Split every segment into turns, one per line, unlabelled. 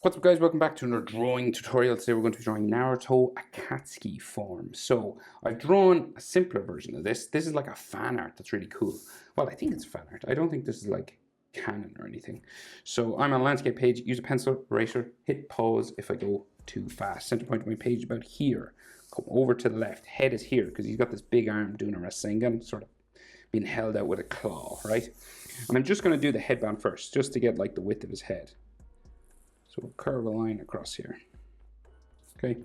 What's up guys, welcome back to another drawing tutorial. Today we're going to be drawing Naruto Akatsuki form. So I've drawn a simpler version of this. This is like a fan art that's really cool. Well, I think it's fan art. I don't think this is like canon or anything. So I'm on a landscape page, use a pencil, eraser, hit pause if I go too fast. Center point of my page about here. Come over to the left. Head is here because he's got this big arm doing a Rasengan, sort of being held out with a claw, right? And I'm just going to do the headband first, just to get like the width of his head. So we'll curve a line across here. Okay.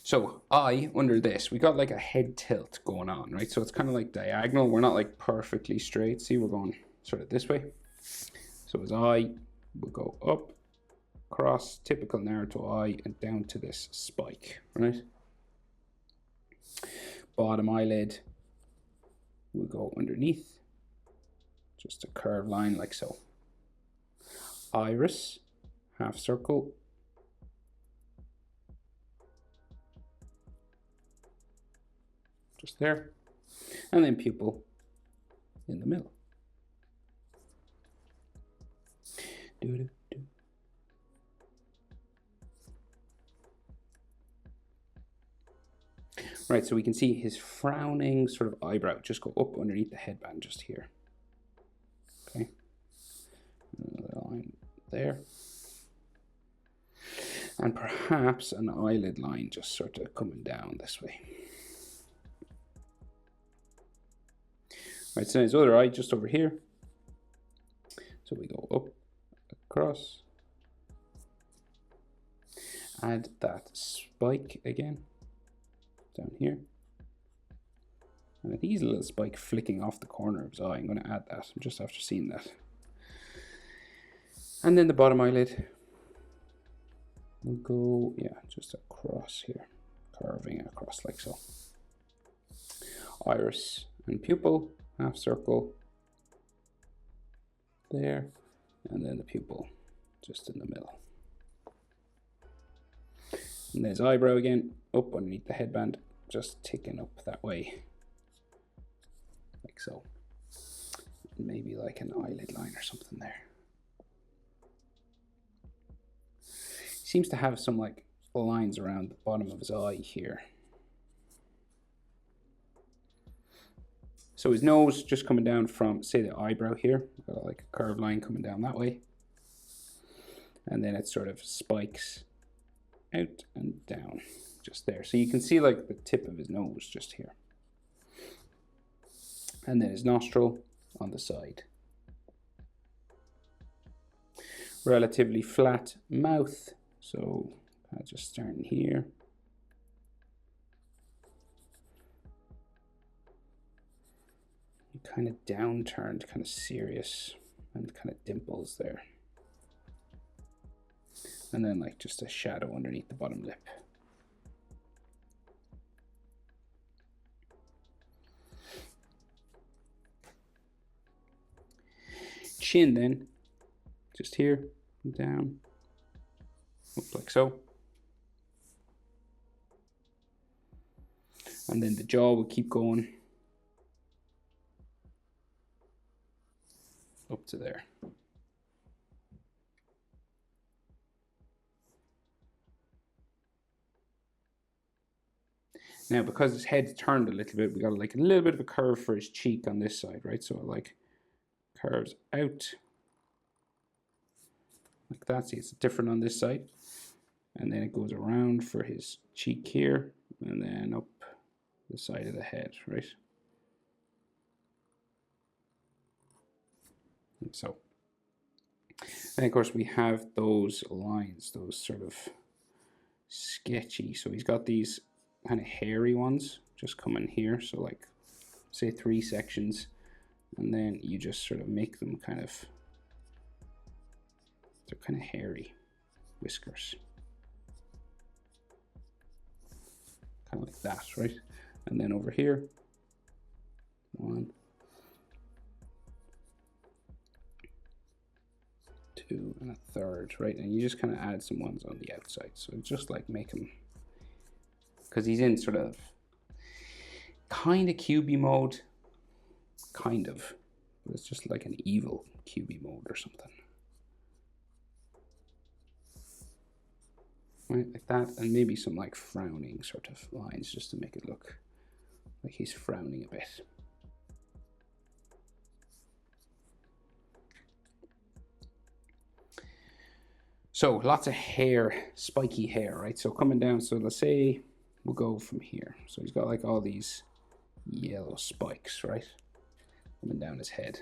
So under this, we got like a head tilt going on, right? So it's kind of like diagonal. We're not like perfectly straight. See, we're going sort of this way. So as eye will go up, across, typical Naruto eye, and down to this spike, right? Bottom eyelid will go underneath. Just a curved line like so. Iris, half circle, just there, and then pupil in the middle. Right, so we can see his frowning sort of eyebrow just go up underneath the headband just here. Okay, another line there, and perhaps an eyelid line just sort of coming down this way. Right, so his other eye just over here. So we go up, across, add that spike again down here, and I think he's a little spike flicking off the corner of his eye. I'm going to add that just after seeing that. And then the bottom eyelid will go, yeah, just across here, curving across like so. Iris and pupil, half circle there, and then the pupil just in the middle. And there's eyebrow again, up underneath the headband, just ticking up that way, like so. Maybe like an eyelid line or something there. Seems to have some like lines around the bottom of his eye here. So his nose just coming down from, say, the eyebrow here. We've got like a curved line coming down that way. And then it sort of spikes out and down just there. So you can see like the tip of his nose just here. And then his nostril on the side. Relatively flat mouth. So just starting here. Kind of downturned, kind of serious, and kind of dimples there. And then like just a shadow underneath the bottom lip. Chin then, just here, down, up like so. And then the jaw will keep going up to there. Now, because his head's turned a little bit, we got like a little bit of a curve for his cheek on this side, right? So it like curves out like that. See, it's different on this side. And then it goes around for his cheek here, and then up the side of the head, right? Like so. And of course we have those lines, those sort of sketchy. So he's got these kind of hairy ones just coming here. So like say 3 sections, and then you just sort of make them kind of, they're kind of hairy whiskers. Kind of like that, right? And then over here, 1, 2, and a third, right? And you just kind of add some ones on the outside. So just like make him, because he's in sort of kind of QB mode, kind of, but it's just like an evil QB mode or something. right, like that, and maybe some like frowning sort of lines just to make it look like he's frowning a bit. So lots of hair, spiky hair, right? So coming down, so let's say we'll go from here. So he's got like all these yellow spikes, right? Coming down his head.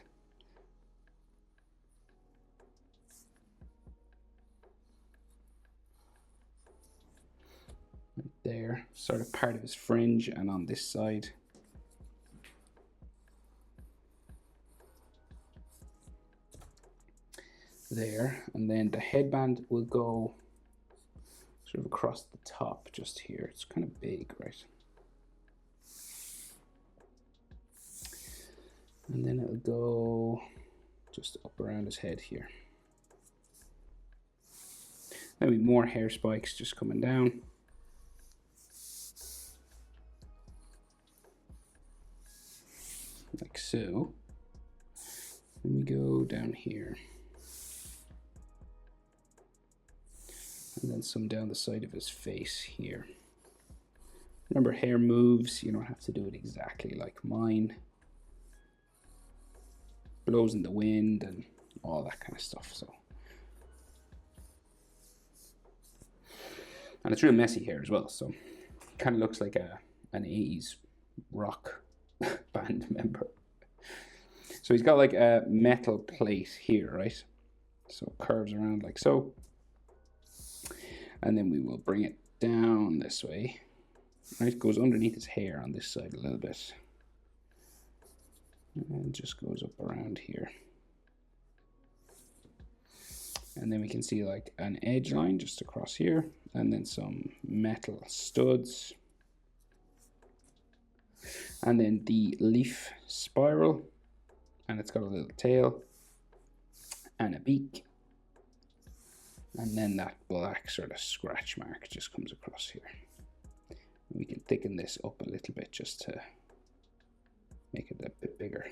Right there, sort of part of his fringe, and on this side. There, and then the headband will go sort of across the top just here. It's kind of big, right? And then it'll go just up around his head here. Maybe more hair spikes just coming down. Like so. Then we go down here. And then some down the side of his face here. Remember, hair moves. You don't have to do it exactly like mine. Blows in the wind and all that kind of stuff. So, and it's real messy hair as well. So, it kind of looks like an 80s rock band member. So he's got like a metal plate here, right? So it curves around like so. And then we will bring it down this way. Right, it goes underneath his hair on this side a little bit. And just goes up around here. And then we can see like an edge line just across here. And then some metal studs. And then the leaf spiral. And it's got a little tail. And a beak. And then that black sort of scratch mark just comes across here. And we can thicken this up a little bit just to make it a bit bigger.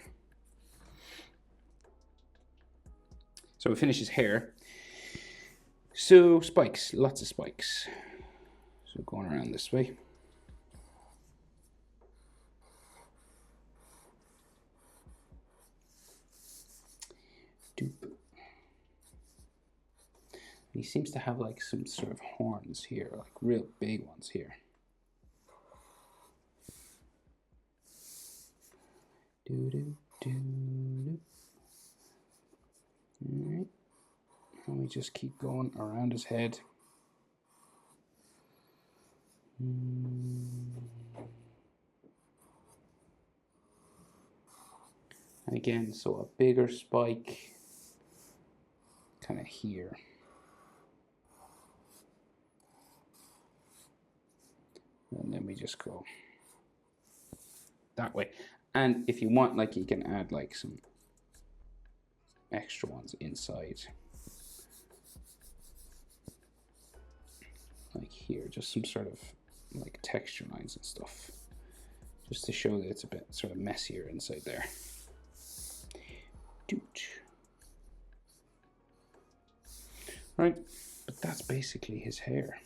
So we finish his hair. So spikes, lots of spikes. So going around this way. Doop. He seems to have like some sort of horns here, like real big ones here. Do do do do. All right, and we just keep going around his head. And again, so a bigger spike kind of here. And then we just go that way. And if you want, like, you can add like some extra ones inside. Like here, just some sort of like texture lines and stuff. Just to show that it's a bit sort of messier inside there. Right, but that's basically his hair.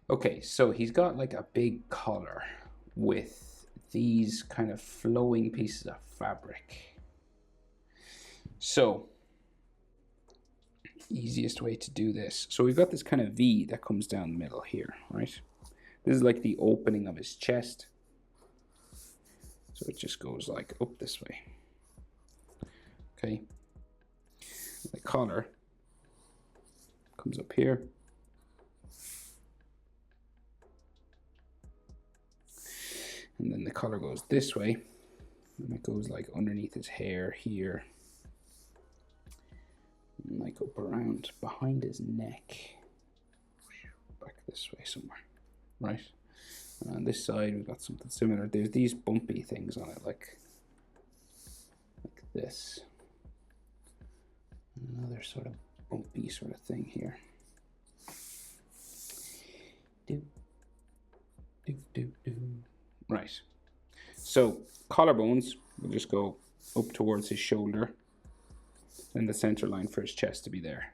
Okay, so he's got like a big collar with these kind of flowing pieces of fabric. So, easiest way to do this. So we've got this kind of V that comes down the middle here, right? This is like the opening of his chest. So it just goes like up this way. Okay. The collar comes up here. And then the collar goes this way. And it goes like underneath his hair here. And like up around behind his neck. Back this way somewhere. Right? And on this side we've got something similar. There's these bumpy things on it like this. Another sort of bumpy sort of thing here. Do, do, do, do. Right. So collarbones will just go up towards his shoulder, and the center line for his chest to be there.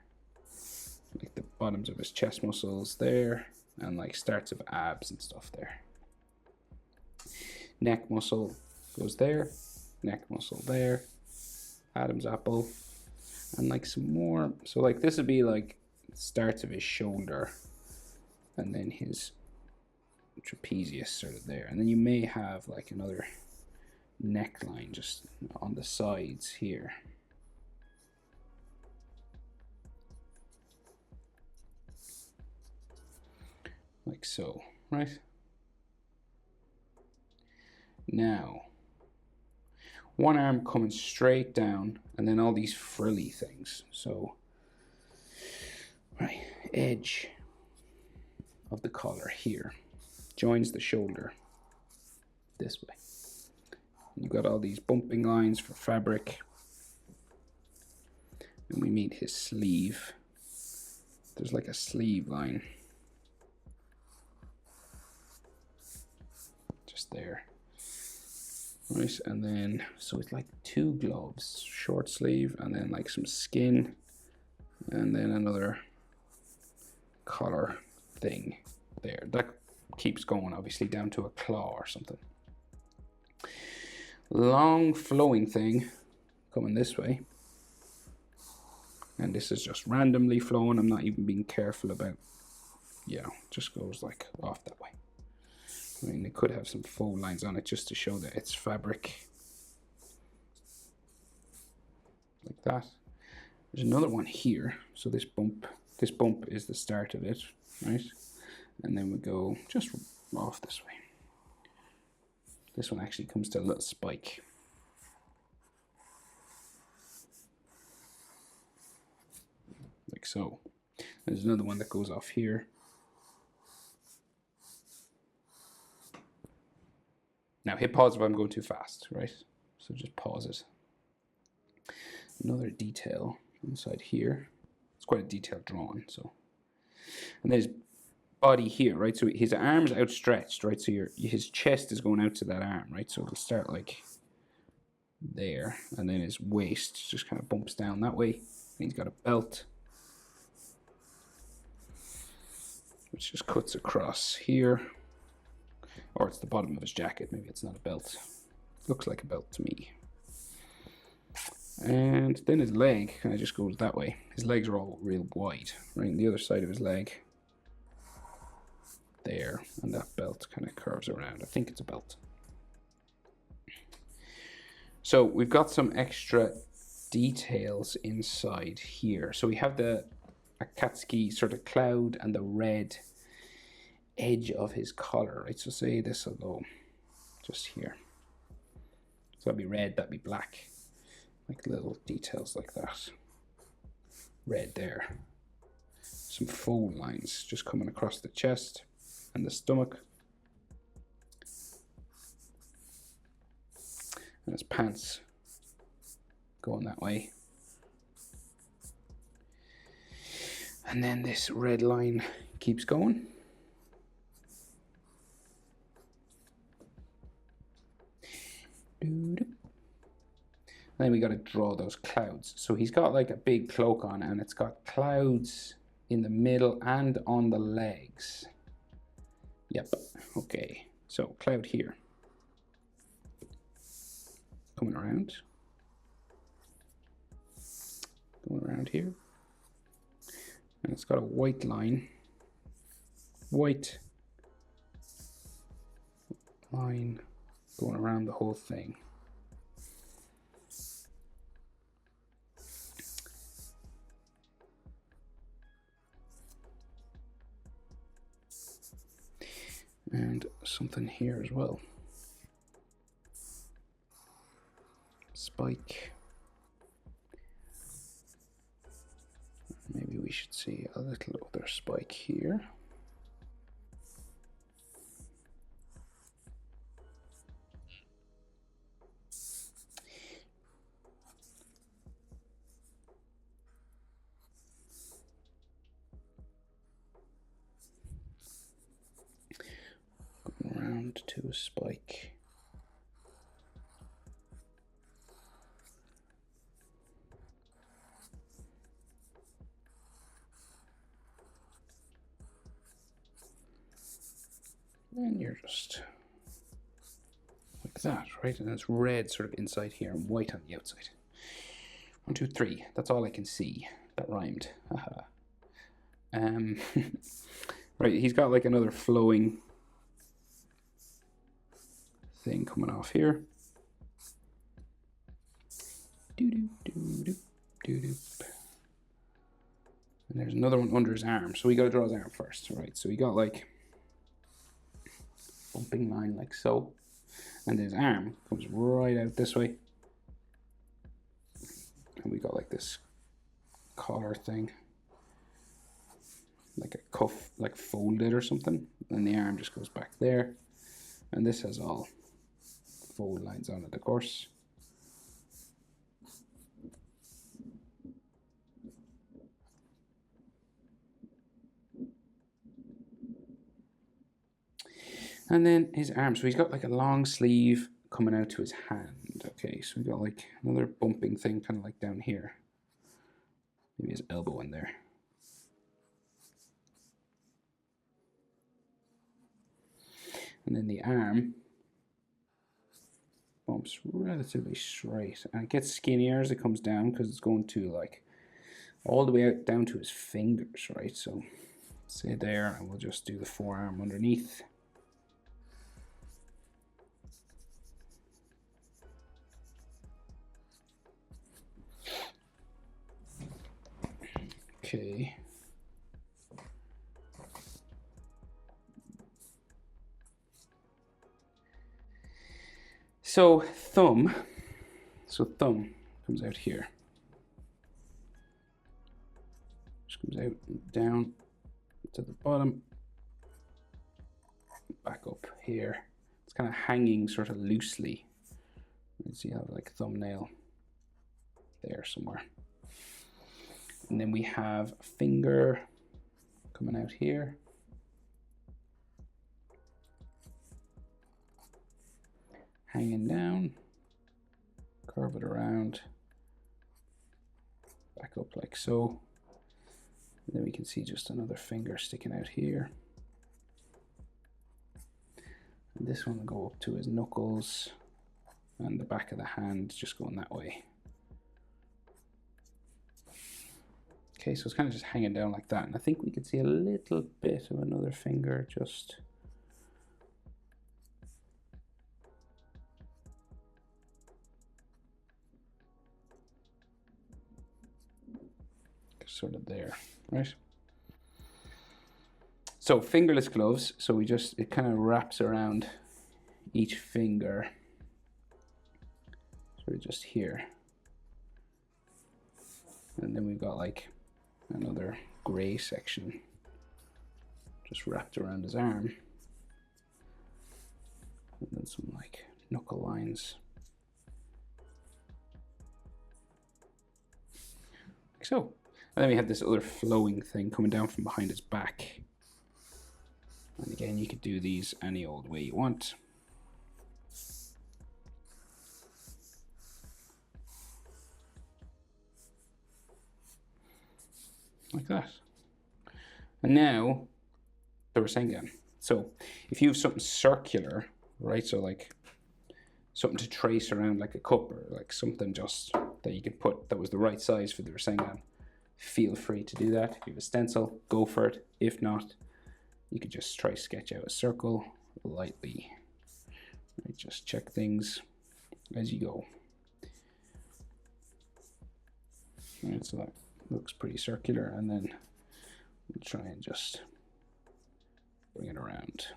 like the bottoms of his chest muscles there, and like starts of abs and stuff there. Neck muscle goes there, neck muscle there, Adam's apple, and like some more. So like this would be like starts of his shoulder, and then his trapezius sort of there, and then you may have like another neckline just on the sides here. Like so, right? Now, one arm coming straight down, and then all these frilly things. So, right, edge of the collar here joins the shoulder this way. You've got all these bumping lines for fabric. And we meet his sleeve. There's like a sleeve line. Just there. Right, and then, so it's like two gloves, short sleeve, and then like some skin, and then another collar thing there. That keeps going, obviously, down to a claw or something. Long flowing thing coming this way. And this is just randomly flowing. I'm not even being careful about, you know, just goes like off that way. I mean, it could have some fold lines on it just to show that it's fabric. Like that. There's another one here. So this bump is the start of it, right? And then we go just off this way. This one actually comes to a little spike. Like so. There's another one that goes off here. Now hit pause if I'm going too fast, right? So just pause it. Another detail inside here. It's quite a detailed drawing, so. And there's body here, right? So his arm's outstretched, right? So his chest is going out to that arm, right? So it'll start like there, and then his waist just kind of bumps down that way. And he's got a belt, which just cuts across here. Or it's the bottom of his jacket. Maybe it's not a belt. Looks like a belt to me. And then his leg kind of just goes that way. His legs are all real wide, right? And the other side of his leg, there, and that belt kind of curves around. I think it's a belt. So we've got some extra details inside here. So we have the Akatsuki sort of cloud and the red edge of his collar, right? So say this will go just here. So that'd be red, that'd be black. Like little details like that. Red there. Some fold lines just coming across the chest and the stomach. And his pants going that way. And then this red line keeps going. Then we got to draw those clouds. So he's got like a big cloak on, and it's got clouds in the middle and on the legs. Yep, okay. So cloud here. Coming around. Going around here. And it's got a white line. White line going around the whole thing. And something here as well. Spike. Maybe we should see a little other spike here. Going around to a spike. And you're just like that, right? And it's red sort of inside here and white on the outside. 1, 2, 3. That's all I can see. That rhymed. Haha. Right, he's got like another flowing thing coming off here. And there's another one under his arm. So we got to draw his arm first, right? So we got like bumping line like so. And his arm comes right out this way. And we got like this collar thing. Like a cuff, like folded or something. And the arm just goes back there. And this has all fold lines on it, of course. And then his arm, so he's got like a long sleeve coming out to his hand. Okay, so we got like another bumping thing kind of like down here. Maybe his elbow in there. And then the arm bumps relatively straight. And it gets skinnier as it comes down because it's going to like all the way out down to his fingers, right? So say there, and we'll just do the forearm underneath. Okay. So thumb comes out here. Just comes out and down to the bottom, back up here. It's kind of hanging sort of loosely. Let's see how like thumbnail there somewhere. And then we have a finger coming out here. Hanging down, curve it around, back up like so. And then we can see just another finger sticking out here. And this one will go up to his knuckles and the back of the hand just going that way. Okay, so it's kind of just hanging down like that. And I think we can see a little bit of another finger just sort of there, right? So fingerless gloves, so it kind of wraps around each finger, sort of just here. And then we've got like another gray section just wrapped around his arm. And then some like knuckle lines. Like so. And then we have this other flowing thing coming down from behind his back. And again, you could do these any old way you want. Like that. And now, the Rasengan. So, if you have something circular, right, so like something to trace around like a cup or like something just that you could put that was the right size for the Rasengan, feel free to do that. If you have a stencil, go for it. If not, you could just try sketch out a circle lightly. Right, just check things as you go. Right, so that looks pretty circular, and then we'll try and just bring it around.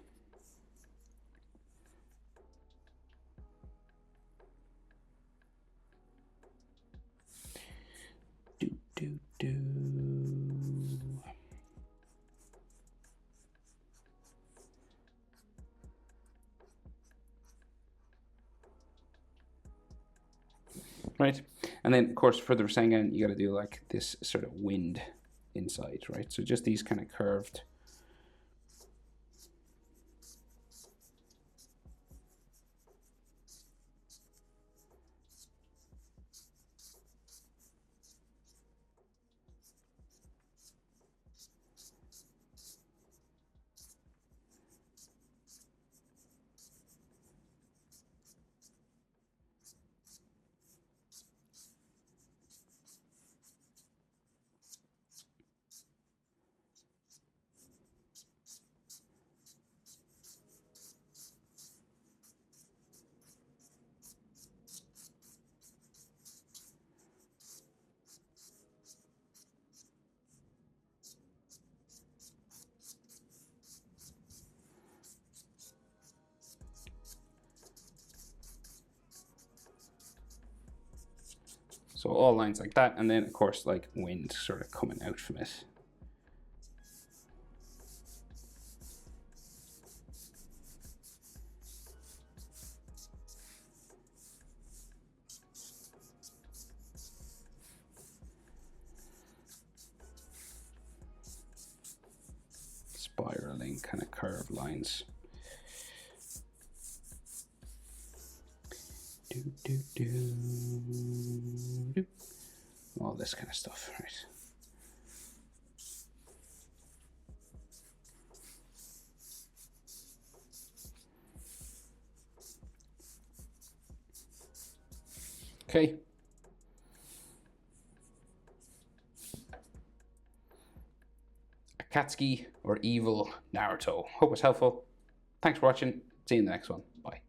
Do. Right, and then of course for the Rasengan you got to do like this sort of wind inside, right? So just these kind of curved. So all lines like that, and then of course like wind sort of coming out from it. Spiraling kind of curved lines. All this kind of stuff, right? Okay. Akatsuki or Evil Naruto. Hope it's helpful. Thanks for watching. See you in the next one. Bye.